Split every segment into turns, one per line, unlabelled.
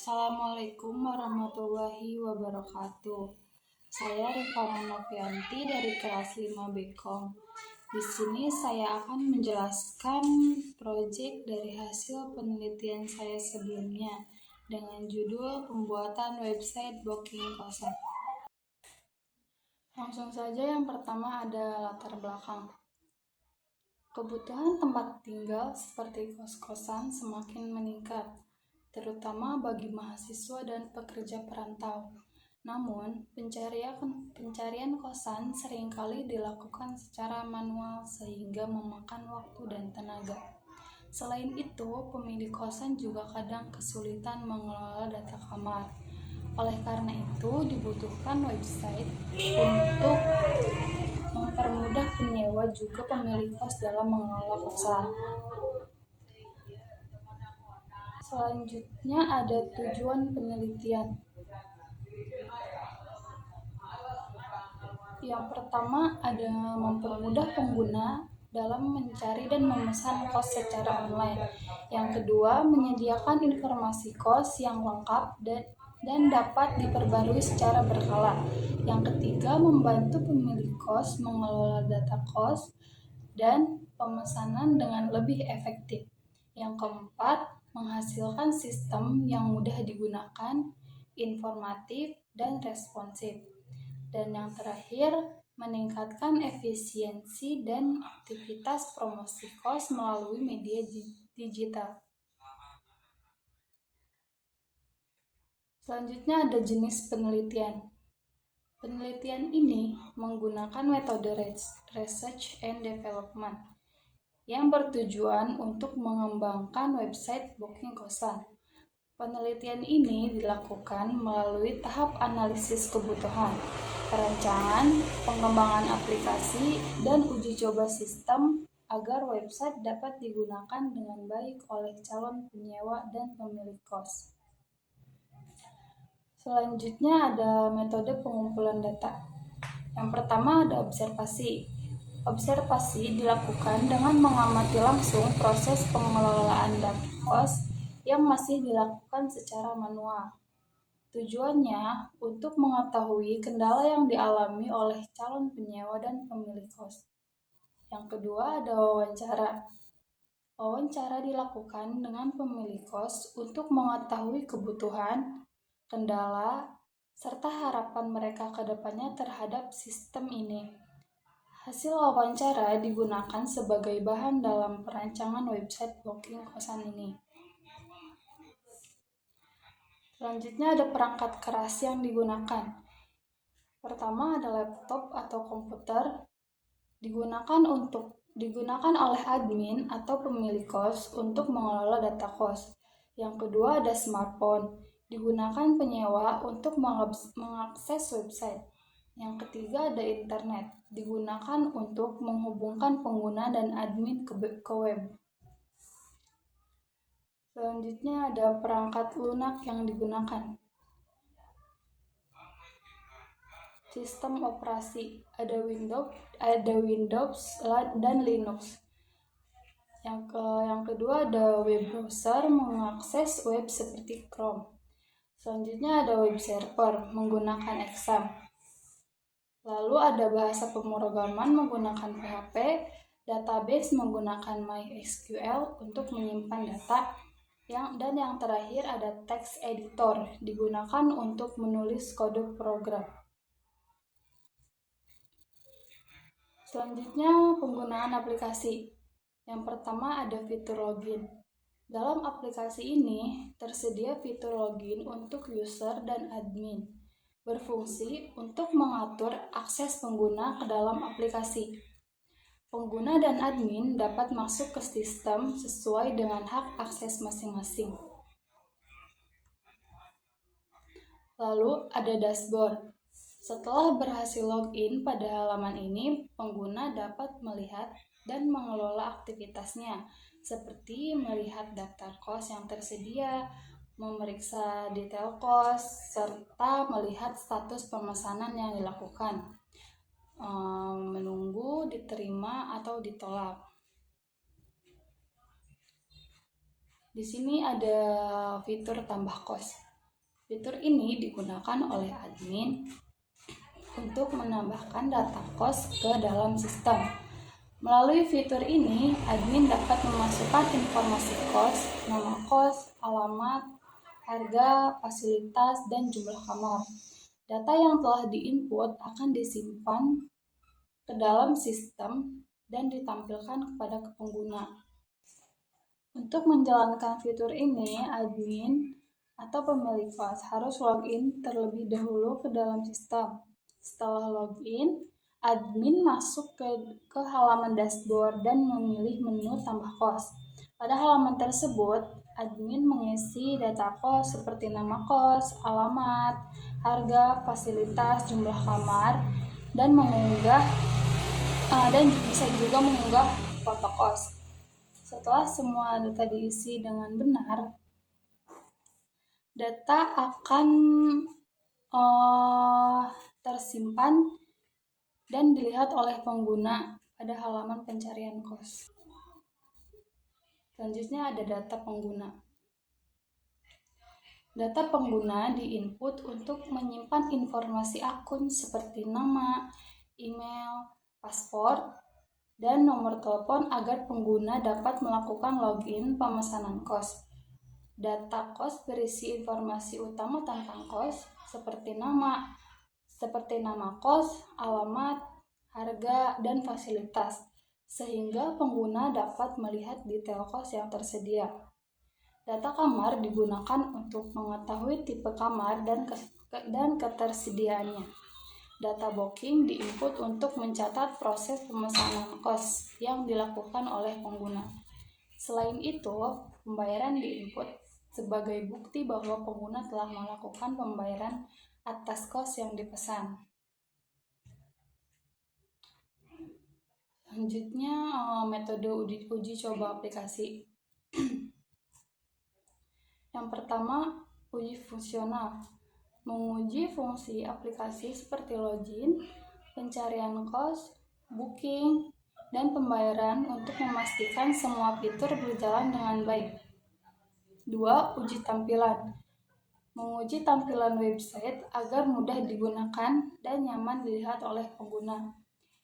Assalamualaikum warahmatullahi wabarakatuh. Saya Rifana Novianti dari kelas 5 Bkom. Di sini saya akan menjelaskan proyek dari hasil penelitian saya sebelumnya dengan judul pembuatan website booking kosan. Langsung saja, yang pertama ada latar belakang. Kebutuhan tempat tinggal seperti kos-kosan semakin meningkat, terutama bagi mahasiswa dan pekerja perantau. Namun, pencarian kosan seringkali dilakukan secara manual sehingga memakan waktu dan tenaga. Selain itu, pemilik kosan juga kadang kesulitan mengelola data kamar. Oleh karena itu, dibutuhkan website untuk mempermudah penyewa juga pemilik kos dalam mengelola kosan. Selanjutnya ada tujuan penelitian. Yang pertama ada mempermudah pengguna dalam mencari dan memesan kos secara online. Yang kedua, menyediakan informasi kos yang lengkap dan dapat diperbarui secara berkala. Yang ketiga, membantu pemilik kos mengelola data kos dan pemesanan dengan lebih efektif. Yang keempat, menghasilkan sistem yang mudah digunakan, informatif, dan responsif. Dan yang terakhir, meningkatkan efisiensi dan aktivitas promosi kos melalui media digital. Selanjutnya ada jenis penelitian. Penelitian ini menggunakan metode research and development yang bertujuan untuk mengembangkan website booking kosan. Penelitian ini dilakukan melalui tahap analisis kebutuhan, perancangan, pengembangan aplikasi, dan uji coba sistem agar website dapat digunakan dengan baik oleh calon penyewa dan pemilik kos. Selanjutnya ada metode pengumpulan data. Yang pertama ada observasi. Observasi dilakukan dengan mengamati langsung proses pengelolaan data kos yang masih dilakukan secara manual. Tujuannya untuk mengetahui kendala yang dialami oleh calon penyewa dan pemilik kos. Yang kedua ada wawancara. Wawancara dilakukan dengan pemilik kos untuk mengetahui kebutuhan, kendala, serta harapan mereka ke depannya terhadap sistem ini. Hasil wawancara digunakan sebagai bahan dalam perancangan website booking kosan ini. Selanjutnya ada perangkat keras yang digunakan. Pertama ada laptop atau komputer, digunakan oleh admin atau pemilik kos untuk mengelola data kos. Yang kedua ada smartphone, digunakan penyewa untuk mengakses website. Yang ketiga ada internet, digunakan untuk menghubungkan pengguna dan admin ke web. Selanjutnya ada perangkat lunak yang digunakan. Sistem operasi, ada Windows dan Linux. Yang kedua ada web browser, mengakses web seperti Chrome. Selanjutnya ada web server menggunakan XAMPP. Lalu ada bahasa pemrograman menggunakan PHP, database menggunakan MySQL untuk menyimpan data. Dan yang terakhir ada text editor, digunakan untuk menulis kode program. Selanjutnya penggunaan aplikasi. Yang pertama ada fitur login. Dalam aplikasi ini tersedia fitur login untuk user dan admin, berfungsi untuk mengatur akses pengguna ke dalam aplikasi. Pengguna dan admin dapat masuk ke sistem sesuai dengan hak akses masing-masing. Lalu ada dashboard. Setelah berhasil login pada halaman ini, pengguna dapat melihat dan mengelola aktivitasnya, seperti melihat daftar kos yang tersedia, memeriksa detail kos, serta melihat status pemesanan yang dilakukan, menunggu diterima atau ditolak. Di sini ada fitur tambah kos. Fitur ini digunakan oleh admin untuk menambahkan data kos ke dalam sistem. Melalui fitur ini, admin dapat memasukkan informasi kos, nama kos, alamat, harga, fasilitas, dan jumlah kamar. Data yang telah diinput akan disimpan ke dalam sistem dan ditampilkan kepada pengguna. Untuk menjalankan fitur ini, admin atau pemilik kos harus login terlebih dahulu ke dalam sistem. Setelah login, admin masuk ke halaman dashboard dan memilih menu tambah kos. Pada halaman tersebut, admin mengisi data kos seperti nama kos, alamat, harga, fasilitas, jumlah kamar, dan bisa juga mengunggah foto kos. Setelah semua data diisi dengan benar, data akan tersimpan dan dilihat oleh pengguna pada halaman pencarian kos. Selanjutnya ada data pengguna. Data pengguna diinput untuk menyimpan informasi akun seperti nama, email, paspor, dan nomor telepon agar pengguna dapat melakukan login pemesanan kos. Data kos berisi informasi utama tentang kos seperti nama kos, alamat, harga, dan fasilitas, sehingga pengguna dapat melihat detail kos yang tersedia. Data kamar digunakan untuk mengetahui tipe kamar dan ketersediaannya. Data booking diinput untuk mencatat proses pemesanan kos yang dilakukan oleh pengguna. Selain itu, pembayaran diinput sebagai bukti bahwa pengguna telah melakukan pembayaran atas kos yang dipesan. Selanjutnya, metode uji coba aplikasi. Yang pertama, uji fungsional. Menguji fungsi aplikasi seperti login, pencarian kos, booking, dan pembayaran untuk memastikan semua fitur berjalan dengan baik. 2. Uji tampilan. Menguji tampilan website agar mudah digunakan dan nyaman dilihat oleh pengguna.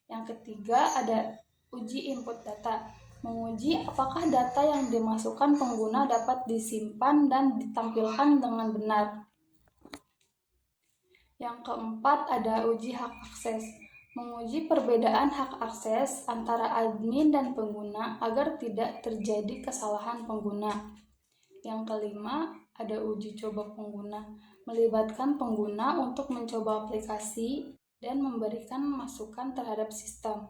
Yang ketiga ada uji input data. Menguji apakah data yang dimasukkan pengguna dapat disimpan dan ditampilkan dengan benar. Yang keempat ada uji hak akses. Menguji perbedaan hak akses antara admin dan pengguna agar tidak terjadi kesalahan pengguna. Yang kelima ada uji coba pengguna. Melibatkan pengguna untuk mencoba aplikasi dan memberikan masukan terhadap sistem.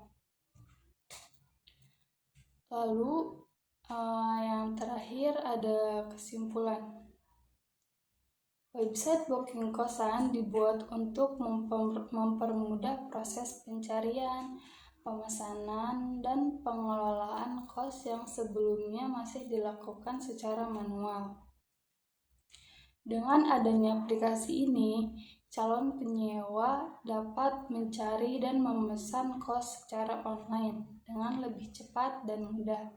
Lalu yang terakhir ada kesimpulan. Website booking kosan dibuat untuk mempermudah proses pencarian, pemesanan, dan pengelolaan kos yang sebelumnya masih dilakukan secara manual. Dengan adanya aplikasi ini, calon penyewa dapat mencari dan memesan kos secara online dengan lebih cepat dan mudah.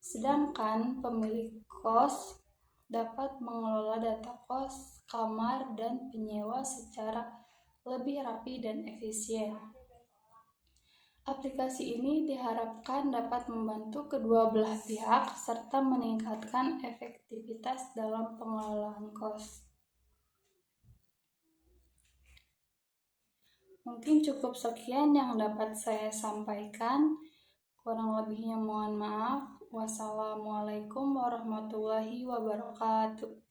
Sedangkan pemilik kos dapat mengelola data kos, kamar, dan penyewa secara lebih rapi dan efisien. Aplikasi ini diharapkan dapat membantu kedua belah pihak serta meningkatkan efektivitas dalam pengelolaan kos. Mungkin cukup sekian yang dapat saya sampaikan. Kurang lebihnya mohon maaf. Wassalamualaikum warahmatullahi wabarakatuh.